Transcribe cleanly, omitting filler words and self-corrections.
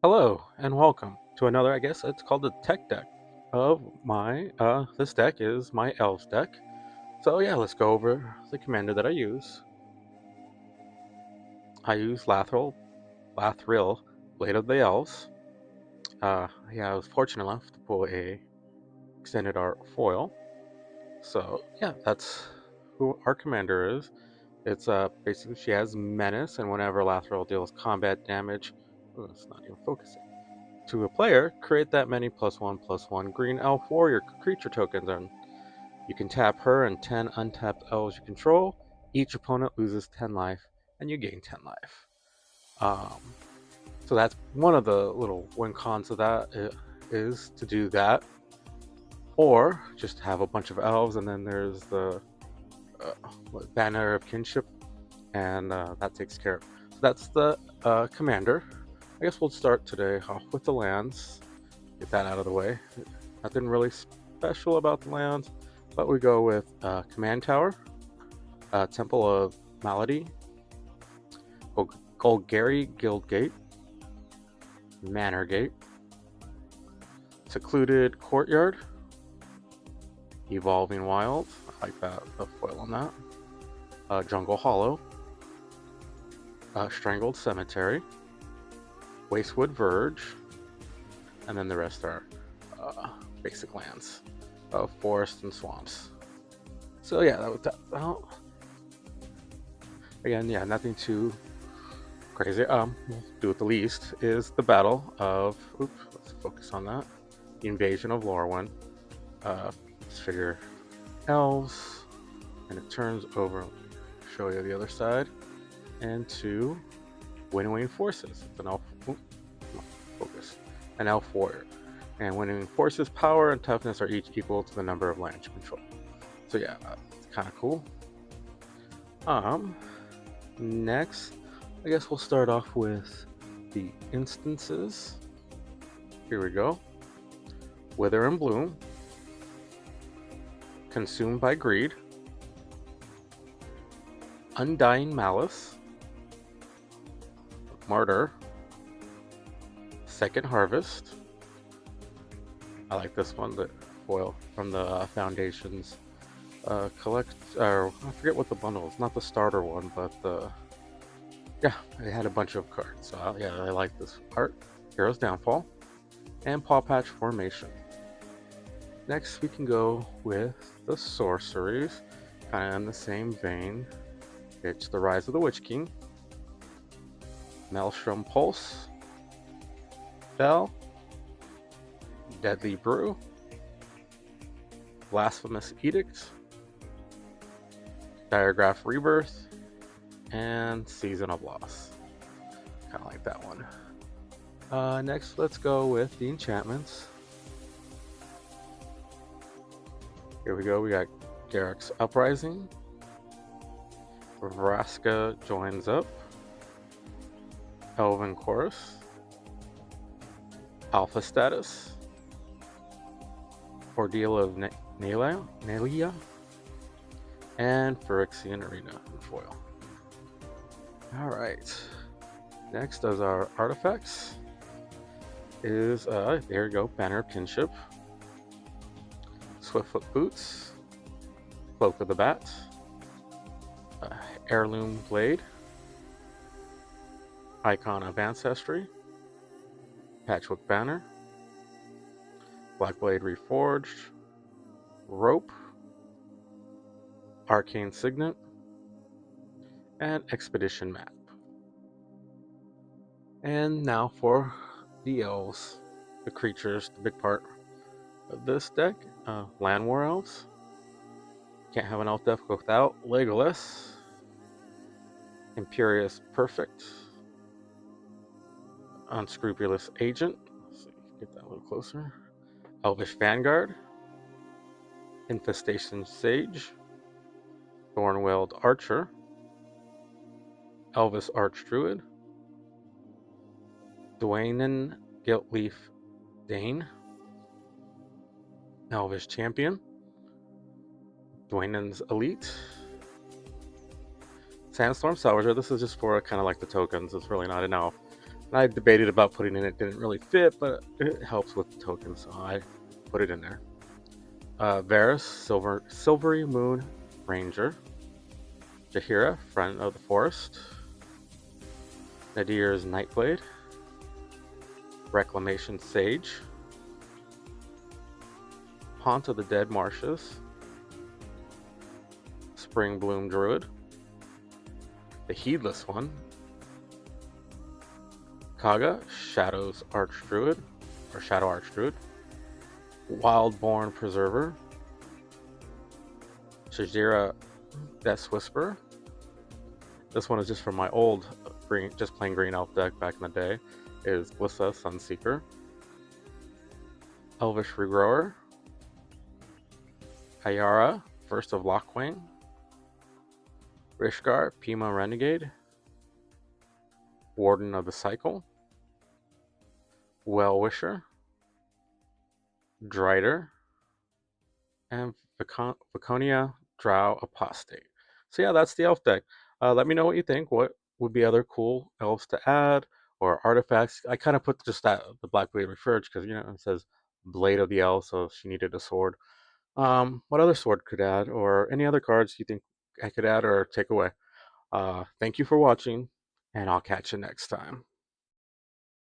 Hello and welcome to another, I guess it's called the tech deck of this deck is my Elves deck. So yeah, let's go over the commander that I use. I use Lathril, Blade of the Elves. Yeah, I was fortunate enough to pull a extended art foil. So yeah, that's who our commander is. It's basically she has menace, and whenever Lathril deals combat damage, it's not even focusing to a player, create that many +1/+1 green elf warrior creature tokens, and you can tap her and 10 untapped elves you control. Each opponent loses 10 life, and you gain 10 life. Um, so that's one of the little win cons of that is to do that, or just have a bunch of elves, and then there's the uh, banner of kinship, and that takes care of. So that's the commander. I guess we'll start today off with the lands. Get that out of the way. Nothing really special about the lands, but we go with Command Tower, Temple of Malady, Golgari Guildgate, Manor Gate, Secluded Courtyard, Evolving Wilds. I like that, the foil on that. Jungle Hollow, Strangled Cemetery, Wastewood Verge, and then the rest are basic lands of forest and swamps. So yeah, well, again, yeah, nothing too crazy. We'll do with the least is the battle of. Oops, let's focus on that. The invasion of Lorwyn. Let's figure elves, and it turns over. Show you the other side, into winnowing forces. It's an elf. Focus. An elf warrior, and winnowing forces power and toughness are each equal to the number of lands you control. So yeah, it's kind of cool. Next, I guess we'll start off with the instances. Here we go. Wither and Bloom, Consumed by Greed, Undying Malice, Martyr, Second Harvest. I like this one, the foil from the Foundations collect. Or I forget what the bundle is. Not the starter one, but yeah, it had a bunch of cards. So yeah, I like this art. Hero's Downfall, and Paw Patch Formation. Next, we can go with the sorceries, kind of in the same vein. It's the Rise of the Witch King, Maelstrom Pulse, Bell, Deadly Brew, Blasphemous Edict, Diagraph Rebirth, and Season of Loss. Kind of like that one. Next, let's go with the enchantments. Here we go. We got Garrick's Uprising, Vraska Joins Up, Elven Chorus, Alpha Status, Ordeal of Nalia, and Phyrexian Arena in foil. Alright, next as our artifacts is, there you go, Banner of Kinship, Swiftfoot Boots, Cloak of the Bat, Heirloom Blade, Icon of Ancestry, Patchwork Banner, Black Blade Reforged, Rope, Arcane Signet, and Expedition Map. And now for the elves, the creatures, the big part of this deck. Land War Elves. Can't have an elf deck without Legolas, Imperious Perfect, Unscrupulous Agent. Let's see, get that a little closer. Elvish Vanguard, Infestation Sage, Thornweld Archer, Elvis Archdruid, Dwaynen Guiltleaf Dane, Elvish Champion, Dwayne's Elite, Sandstorm Salvager. This is just for kind of like the tokens. It's really not an elf. I debated about putting in it, didn't really fit, but it helps with the tokens, so I put it in there. Varus, Silvery Moon Ranger. Jahira, Friend of the Forest. Nadir's Nightblade. Reclamation Sage. Haunt of the Dead Marshes. Spring Bloom Druid. The Heedless One. Kaga, Shadow's Archdruid, or Shadow Archdruid. Wildborn Preserver. Shajira, Death's Whisper. This one is just from my old green, just plain green elf deck back in the day. Is Glissa, Sunseeker. Elvish Regrower. Ayara, First of Lockwing. Rishgar, Pima Renegade. Warden of the Cycle. Well-Wisher. Drider. And Viconia, Drow Apostate. So yeah, that's the elf deck. Let me know what you think. What would be other cool elves to add or artifacts? I kind of put just that the Black Blade Refuge because it says Blade of the Elf, so she needed a sword. What other sword could add, or any other cards you think I could add or take away? Thank you for watching, and I'll catch you next time.